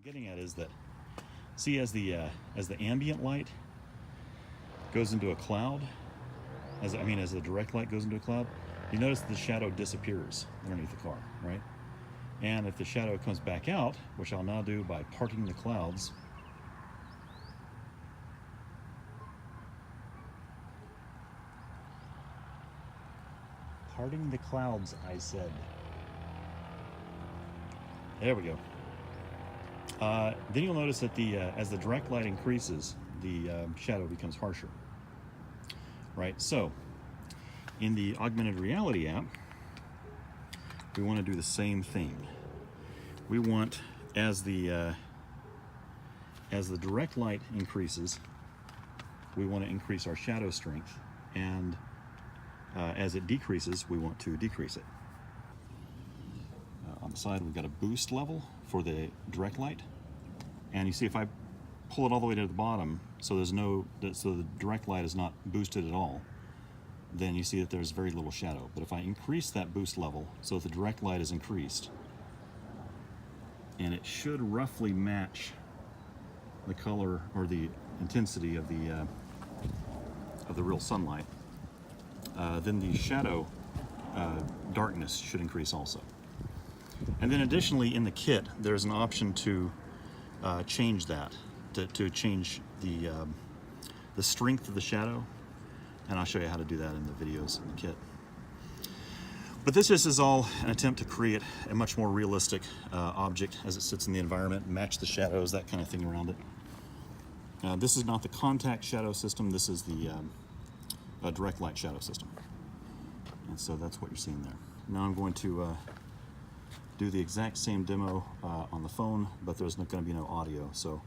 getting at is that, see, as the ambient light goes into a cloud, as the direct light goes into a cloud, you notice the shadow disappears underneath the car, right? And if the shadow comes back out, which I'll now do by parting the clouds, parting the clouds, I said. There we go. Then you'll notice that as the direct light increases, the shadow becomes harsher. Right, so in the augmented reality app, we want to do the same thing. We want, as the direct light increases, we want to increase our shadow strength, and as it decreases, we want to decrease it. On the side, we've got a boost level for the direct light, and you see if I pull it all the way to the bottom, so the direct light is not boosted at all, then you see that there's very little shadow. But if I increase that boost level so that the direct light is increased, and it should roughly match the color or the intensity of the real sunlight, then the shadow darkness should increase also. And then additionally in the kit, there's an option to change that, to change the strength of the shadow, and I'll show you how to do that in the videos in the kit. But this is all an attempt to create a much more realistic object as it sits in the environment, match the shadows, that kind of thing around it. This is not the contact shadow system, this is the direct light shadow system. And so that's what you're seeing there. Now I'm going to do the exact same demo on the phone, but there's going to be no audio. So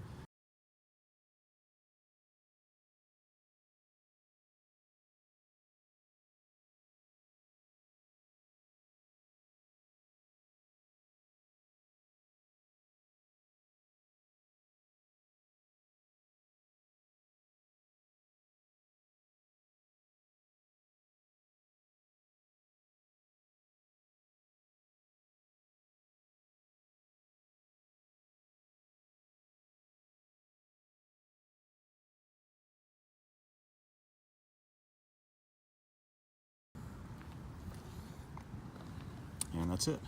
and that's it.